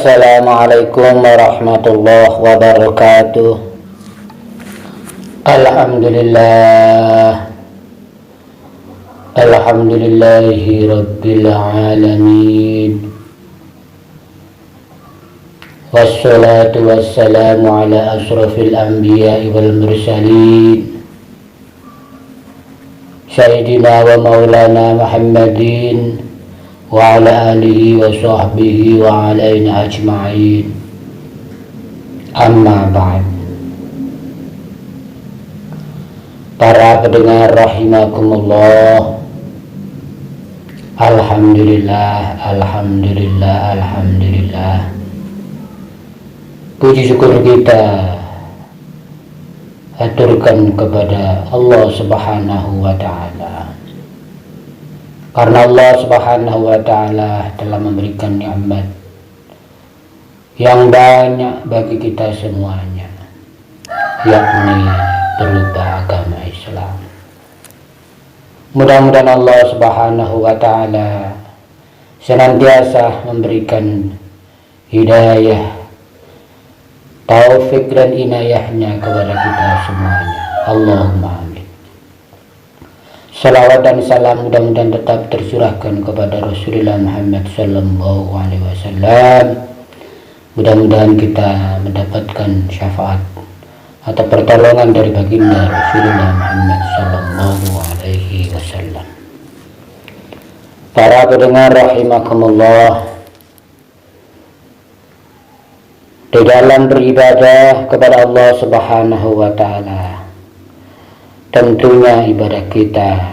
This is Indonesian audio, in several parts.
Assalamualaikum warahmatullahi wabarakatuh. Alhamdulillah, alhamdulillahi rabbil alamin. Wassalatu wassalamu ala asrafil anbiya'i wal mursalin, Sayyidina wa maulana Muhammadin wa ala alihi wa sahbihi wa alaina ajma'in. Amma ba'd. Para pendengar rahimakumullah, alhamdulillah, alhamdulillah, alhamdulillah. Puji syukur kita aturkan kepada Allah Subhanahu wa ta'ala, karena Allah Subhanahu wa ta'ala telah memberikan nikmat yang banyak bagi kita semuanya, yakni berupa agama Islam. Mudah-mudahan Allah Subhanahu wa ta'ala senantiasa memberikan hidayah, taufik dan inayahnya kepada kita semuanya. Allahumma amin. Salawat dan salam mudah-mudahan tetap tercurahkan kepada Rasulullah Muhammad sallallahu alaihi wasallam. Mudah-mudahan kita mendapatkan syafaat atau pertolongan dari baginda Rasulullah Muhammad sallallahu alaihi wasallam. Para pendengar rahimakumullah, di dalam beribadah kepada Allah Subhanahu wa ta'ala, tentunya ibadah kita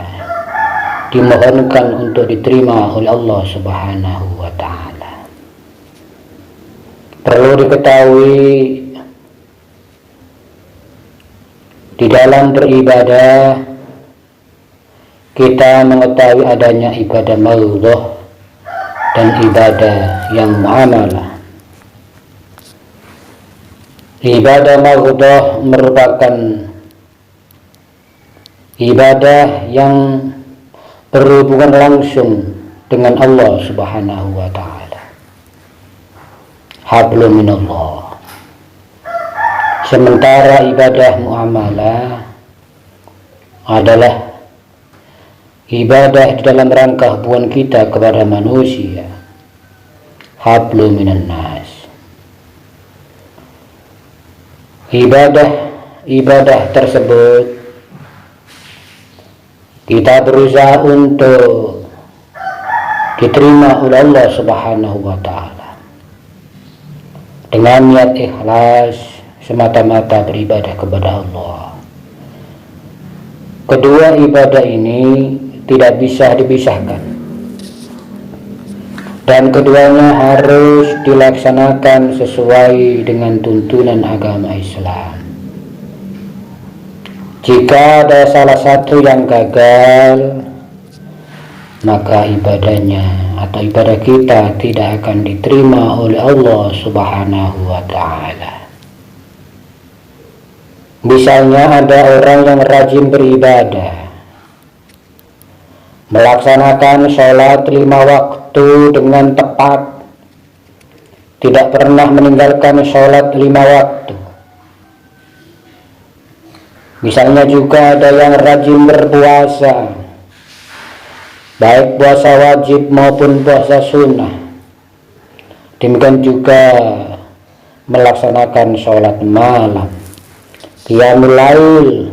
dimohonkan untuk diterima oleh Allah Subhanahu wa ta'ala. Perlu diketahui, di dalam beribadah kita mengetahui adanya ibadah mardhah dan ibadah yang muamalah. Ibadah mardhah merupakan ibadah yang berhubungan langsung dengan Allah Subhanahu wa ta'ala. Hablum minallah. Sementara ibadah muamalah adalah ibadah di dalam rangka hubungan kita kepada manusia. Hablum minan nas. Ibadah tersebut kita berusaha untuk diterima oleh Allah Subhanahu wa ta'ala dengan niat ikhlas, semata-mata beribadah kepada Allah. Kedua ibadah ini tidak bisa dipisahkan, dan keduanya harus dilaksanakan sesuai dengan tuntunan agama Islam. Jika ada salah satu yang gagal, maka ibadahnya atau ibadah kita tidak akan diterima oleh Allah Subhanahu wa ta'ala. Misalnya ada orang yang rajin beribadah, melaksanakan sholat 5 waktu dengan tepat, tidak pernah meninggalkan sholat 5 waktu. Misalnya juga ada yang rajin berpuasa, baik puasa wajib maupun puasa sunnah. Demikian juga melaksanakan sholat malam, qiyamul lail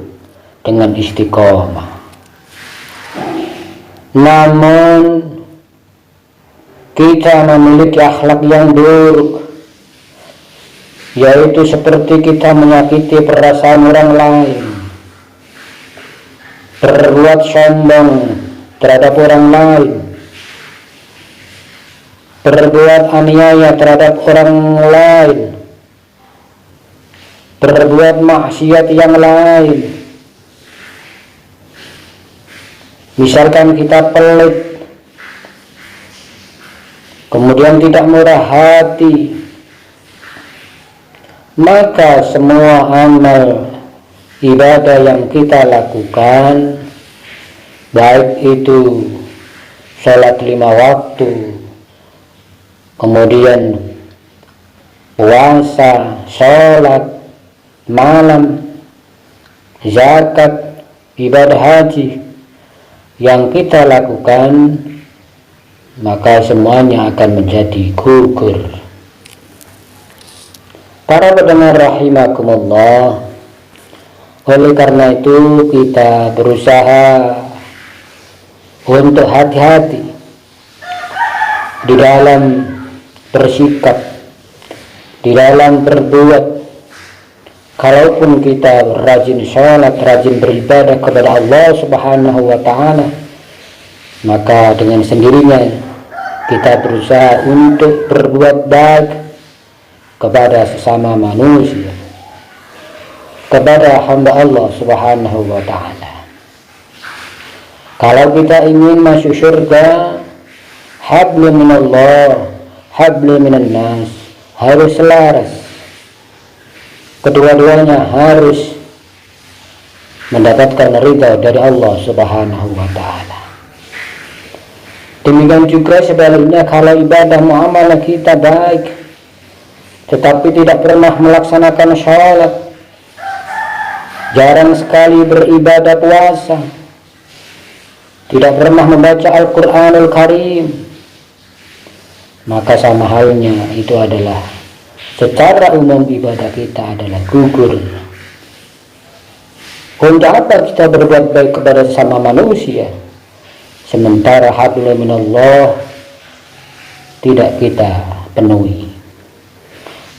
dengan istiqomah. Namun kita memiliki akhlak yang buruk, yaitu seperti kita menyakiti perasaan orang lain, berbuat sombong terhadap orang lain, berbuat aniaya terhadap orang lain, berbuat maksiat yang lain. Misalkan kita pelit, kemudian tidak murah hati, maka semua amal ibadah yang kita lakukan, baik itu sholat 5 waktu, kemudian puasa, sholat malam, zakat, ibadah haji yang kita lakukan, maka semuanya akan menjadi gugur. Para pendengar rahimakumullah, oleh karena itu kita berusaha untuk hati-hati di dalam bersikap, di dalam berbuat. Kalaupun kita rajin sholat, rajin beribadah kepada Allah Subhanahu wa ta'ala, maka dengan sendirinya kita berusaha untuk berbuat baik kepada sesama manusia, kepada hamba Allah Subhanahu wa ta'ala. Kalau kita ingin masuk surga, hablum minallah, hablum minan nas, harus selaras. Kedua-duanya harus mendapatkan ridha dari Allah Subhanahu wa ta'ala. Demikian juga sebaliknya, kalau ibadah muamalah kita baik tetapi tidak pernah melaksanakan sholat, jarang sekali beribadah puasa, tidak pernah membaca Al-Quranul Karim, maka sama halnya itu adalah secara umum ibadah kita adalah gugur. Untuk apa kita berbuat baik kepada sesama manusia sementara hablum minallah tidak kita penuhi?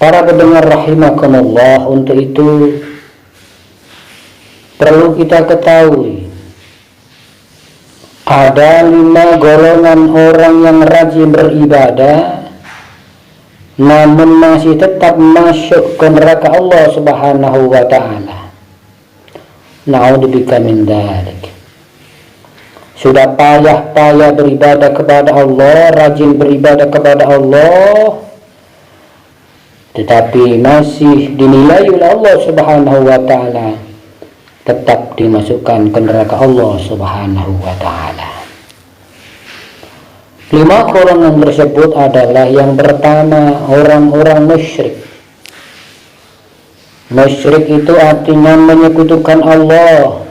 Para pendengar rahimakumullah, untuk itu perlu kita ketahui ada 5 golongan orang yang rajin beribadah namun masih tetap masuk ke neraka Allah Subhanahu wa ta'ala. Na'udzubika min dzalik. Sudah payah-payah beribadah kepada Allah, rajin beribadah kepada Allah, tetapi masih dinilai oleh Allah Subhanahu wa ta'ala tetap dimasukkan ke neraka Allah Subhanahu wa ta'ala. 5 golongan tersebut adalah, yang pertama, orang-orang musyrik. Musyrik itu artinya menyekutukan Allah,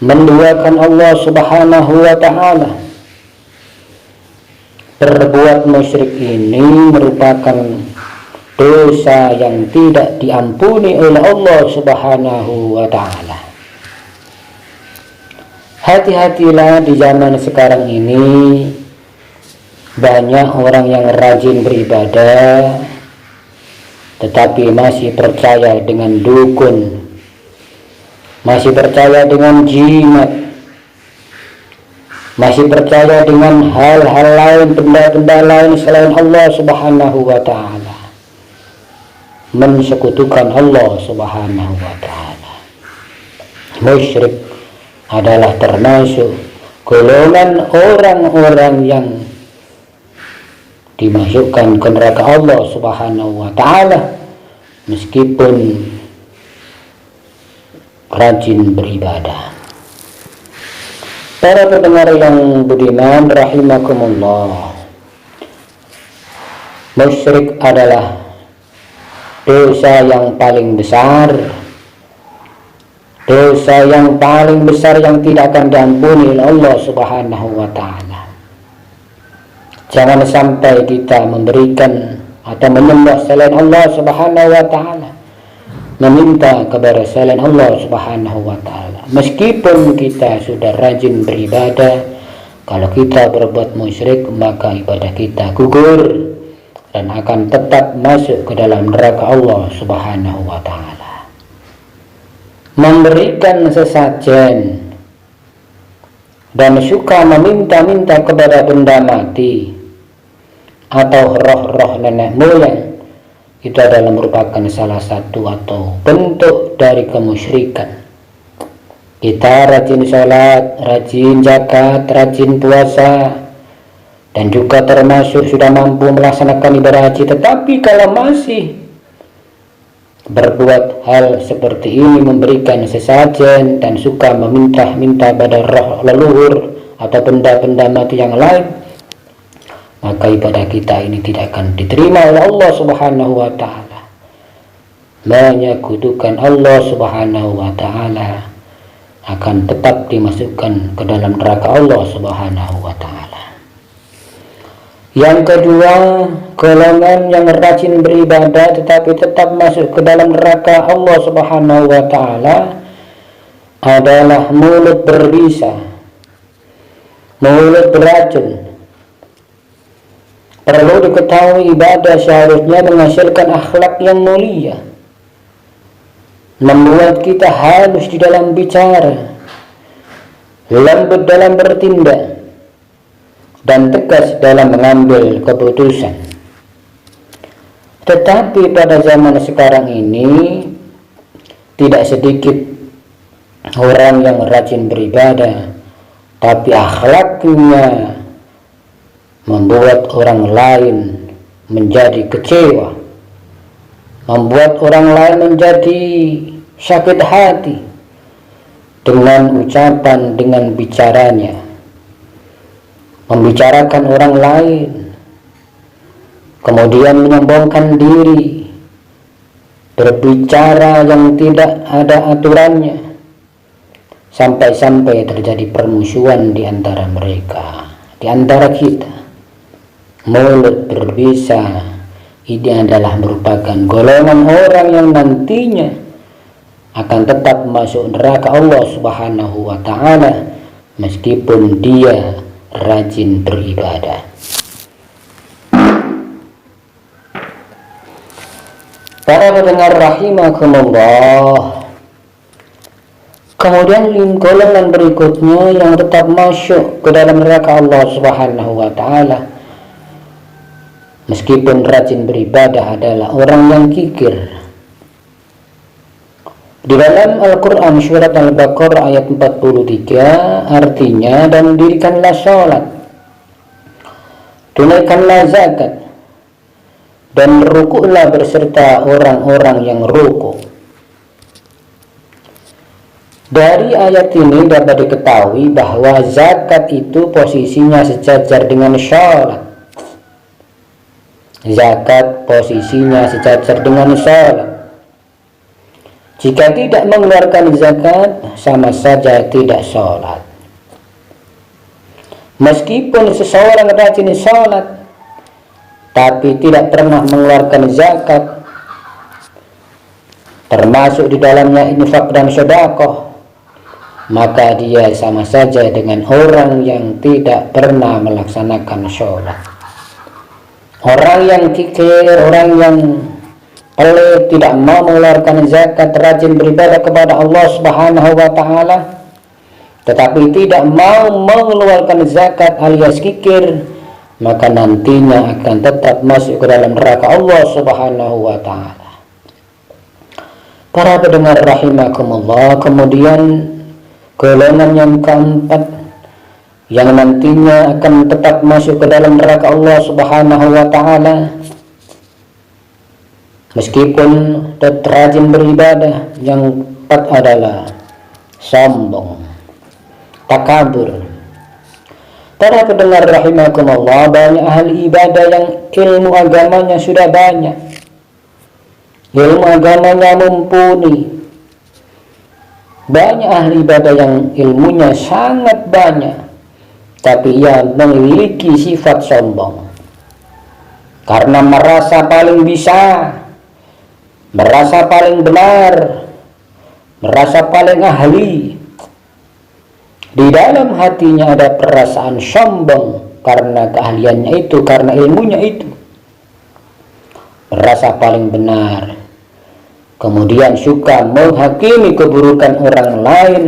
menduakan Allah Subhanahu wa ta'ala. Berbuat musyrik ini merupakan dosa yang tidak diampuni oleh Allah Subhanahu wa ta'ala. Hati-hatilah, di zaman sekarang ini banyak orang yang rajin beribadah tetapi masih percaya dengan dukun, masih percaya dengan jimat, masih percaya dengan hal-hal lain, benda-benda lain selain Allah Subhanahu wa ta'ala, mensekutukan Allah Subhanahu wa ta'ala. Musyrik adalah termasuk golongan orang-orang yang dimasukkan ke neraka Allah Subhanahu wa ta'ala meskipun rajin beribadah. Para pendengar yang budiman rahimakumullah, musyrik adalah dosa yang paling besar, dosa yang paling besar yang tidak akan diampuni oleh Allah Subhanahu wa ta'ala. Jangan sampai kita memberikan atau menyembah selain Allah Subhanahu wa ta'ala, meminta kepada selain Allah Subhanahu wa ta'ala. Meskipun kita sudah rajin beribadah, kalau kita berbuat musyrik, maka ibadah kita gugur dan akan tetap masuk ke dalam neraka Allah Subhanahu wa ta'ala. Memberikan sesajen dan suka meminta-minta kepada benda mati atau roh-roh nenek moyang, itu adalah merupakan salah satu atau bentuk dari kemusyrikan. Kita rajin sholat, rajin zakat, rajin puasa, dan juga termasuk sudah mampu melaksanakan ibadah haji, tetapi kalau masih berbuat hal seperti ini, memberikan sesajen dan suka meminta-minta pada roh leluhur atau benda-benda mati yang lain, maka ibadah kita ini tidak akan diterima oleh Allah Subhanahu wa ta'ala. Menyekutukan Allah Subhanahu wa ta'ala akan tetap dimasukkan ke dalam neraka Allah Subhanahu wa ta'ala. Yang kedua, golongan yang rajin beribadah tetapi tetap masuk ke dalam neraka Allah Subhanahu wa ta'ala adalah mulut berbisa, mulut beracun. Perlu diketahui ibadah seharusnya menghasilkan akhlak yang mulia, membuat kita halus di dalam bicara, lembut dalam bertindak, dan tegas dalam mengambil keputusan. Tetapi pada zaman sekarang ini tidak sedikit orang yang rajin beribadah, tapi akhlaknya membuat orang lain menjadi kecewa, membuat orang lain menjadi sakit hati dengan ucapan, dengan bicaranya, membicarakan orang lain, kemudian menyombongkan diri, berbicara yang tidak ada aturannya, sampai-sampai terjadi permusuhan di antara mereka, di antara kita. Mulut berbisa ini adalah merupakan golongan orang yang nantinya akan tetap masuk neraka Allah Subhanahu wa ta'ala meskipun dia rajin beribadah. Para pendengar rahimakumullah, kemudian golongan berikutnya yang tetap masuk ke dalam neraka Allah Subhanahu wa ta'ala meskipun rajin beribadah adalah orang yang kikir. Di dalam Al-Quran surat Al-Baqarah ayat 43 artinya, dan dirikanlah sholat, tunaikanlah zakat, dan rukuklah berserta orang-orang yang rukuk. Dari ayat ini dapat diketahui bahwa zakat itu posisinya sejajar dengan sholat. Zakat posisinya sejajar dengan sholat. Jika tidak mengeluarkan zakat, sama saja tidak sholat. Meskipun seseorang rajin sholat tapi tidak pernah mengeluarkan zakat, termasuk di dalamnya infak dan sedekah, maka dia sama saja dengan orang yang tidak pernah melaksanakan sholat. Orang yang kikir, orang yang pelit, tidak mau mengeluarkan zakat, rajin beribadah kepada Allah Subhanahu wa ta'ala, tetapi tidak mau mengeluarkan zakat alias kikir, maka nantinya akan tetap masuk ke dalam neraka Allah Subhanahu wa ta'ala. Para pendengar rahimakumullah, kemudian golongan yang keempat yang nantinya akan tetap masuk ke dalam neraka Allah Subhanahu wa ta'ala meskipun tetap rajin beribadah, yang keempat adalah sombong, takabur. Para pendengar rahimakumullah, banyak ahli ibadah yang ilmu agamanya sudah banyak, ilmu agamanya mumpuni. Banyak ahli ibadah yang ilmunya sangat banyak, tapi ia memiliki sifat sombong karena merasa paling bisa, merasa paling benar, merasa paling ahli. Di dalam hatinya ada perasaan sombong karena keahliannya itu, karena ilmunya itu, merasa paling benar, kemudian suka menghakimi keburukan orang lain.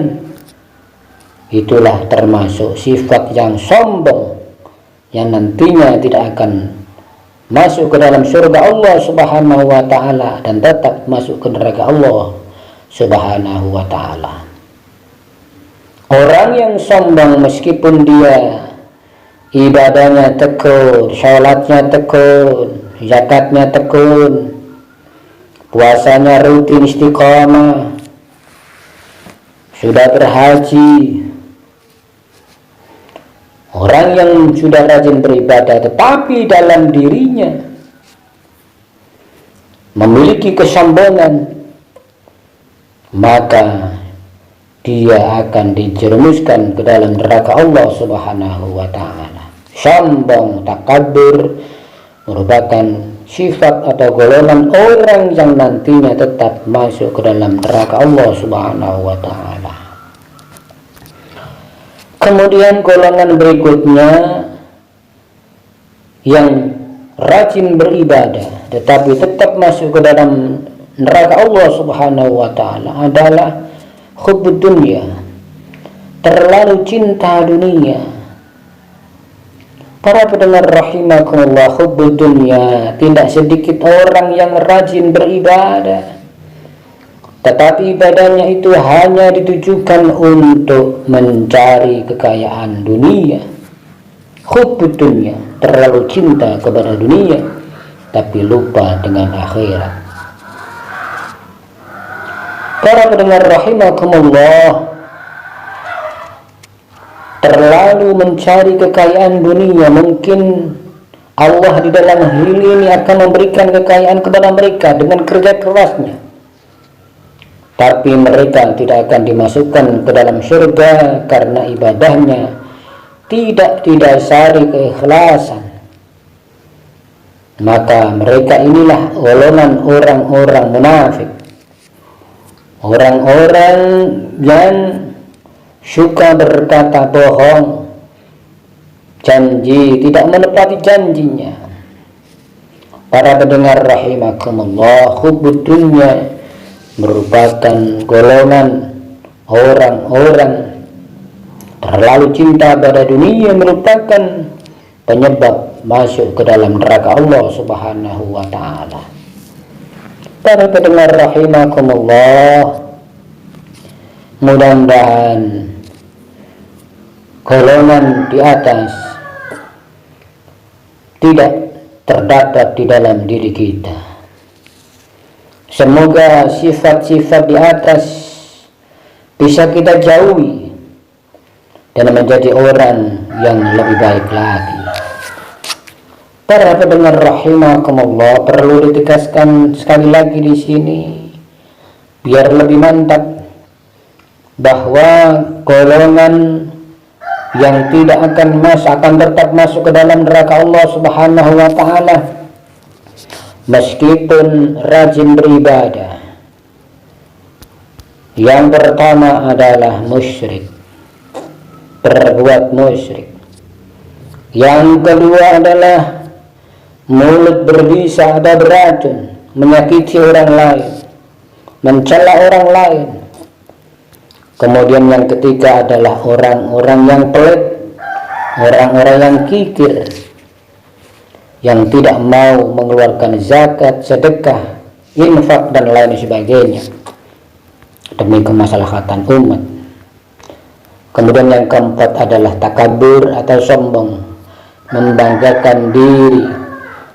Itulah termasuk sifat yang sombong yang nantinya tidak akan masuk ke dalam surga Allah Subhanahu wa ta'ala dan tetap masuk ke neraka Allah Subhanahu wa ta'ala. Orang yang sombong meskipun dia ibadahnya tekun, sholatnya tekun, zakatnya tekun, puasanya rutin istiqamah, sudah berhaji, Orang yang sudah rajin beribadah tetapi dalam dirinya memiliki kesombongan, maka dia akan dijerumuskan ke dalam neraka Allah Subhanahu wa ta'ala. Sombong, takabur merupakan sifat atau golongan orang yang nantinya tetap masuk ke dalam neraka Allah Subhanahu wa ta'ala. Kemudian golongan berikutnya yang rajin beribadah tetapi tetap masuk ke dalam neraka Allah Subhanahu wa ta'ala adalah hubbud dunya, terlalu cinta dunia. Para pendengar rahimakumullah, hubbud dunya, tidak sedikit orang yang rajin beribadah tetapi ibadahnya itu hanya ditujukan untuk mencari kekayaan dunia. Hubbud dunya, terlalu cinta kepada dunia tapi lupa dengan akhirat. Para pendengar rahimakumullah, terlalu mencari kekayaan dunia, mungkin Allah di dalam hal ini akan memberikan kekayaan kepada mereka dengan kerja kerasnya, tapi mereka tidak akan dimasukkan ke dalam surga karena ibadahnya tidak didasari keikhlasan. Maka mereka inilah golongan orang-orang munafik, orang-orang yang suka berkata bohong, janji, tidak menepati janjinya. Para pendengar rahimakumullah, hubbud dunya merupakan golongan orang-orang terlalu cinta pada dunia, merupakan penyebab masuk ke dalam neraka Allah Subhanahu wa ta'ala. Para pendengar rahimakumullah, mudah-mudahan golongan di atas tidak terdapat di dalam diri kita. Semoga sifat-sifat di atas bisa kita jauhi dan menjadi orang yang lebih baik lagi. Para pendengar rahimakumullah, perlu ditegaskan sekali lagi di sini biar lebih mantap bahwa golongan yang tidak akan tetap masuk ke dalam neraka Allah Subhanahu wa ta'ala meskipun rajin beribadah. Yang pertama adalah musyrik, berbuat musyrik. Yang kedua adalah mulut berbisa ada beracun, menyakiti orang lain, mencela orang lain. Kemudian yang ketiga adalah orang-orang yang pelit, orang-orang yang kikir, yang tidak mau mengeluarkan zakat, sedekah, infak dan lain sebagainya demi kemaslahatan umat. Kemudian yang keempat adalah takabur atau sombong, membanggakan diri,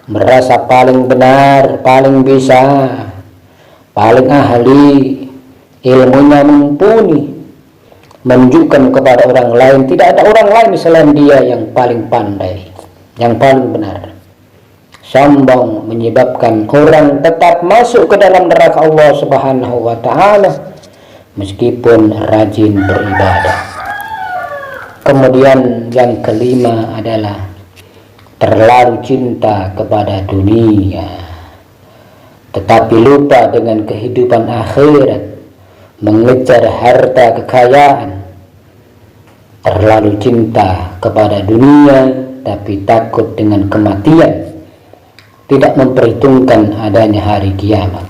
merasa paling benar, paling bisa, paling ahli, ilmunya mumpuni, menunjukkan kepada orang lain tidak ada orang lain selain dia yang paling pandai, yang paling benar. Sombong menyebabkan orang tetap masuk ke dalam neraka Allah Subhanahu wa ta'ala meskipun rajin beribadah. Kemudian yang kelima adalah terlalu cinta kepada dunia tetapi lupa dengan kehidupan akhirat, mengejar harta kekayaan. Terlalu cinta kepada dunia tapi takut dengan kematian, tidak memperhitungkan adanya hari kiamat.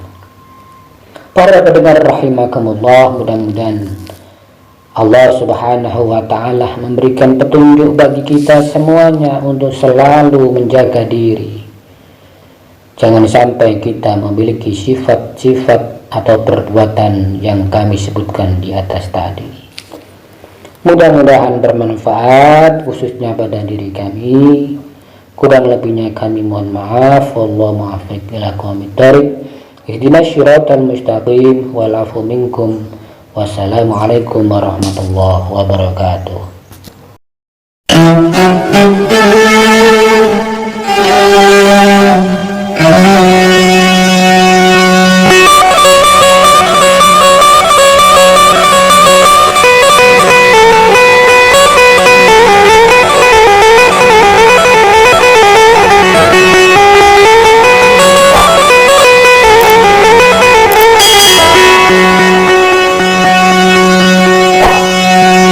Para pendengar rahimakumullah, mudah-mudahan Allah Subhanahu wa ta'ala memberikan petunjuk bagi kita semuanya untuk selalu menjaga diri. Jangan sampai kita memiliki sifat-sifat atau perbuatan yang kami sebutkan di atas tadi. Mudah-mudahan bermanfaat khususnya pada diri kami. Kurang lebihnya kami mohon maaf. Wallahu muwaffiq ila aqwamit thoriq. Ihdinas siratal mustaqim wal 'afu minkum. Wassalamualaikum warahmatullahi wabarakatuh.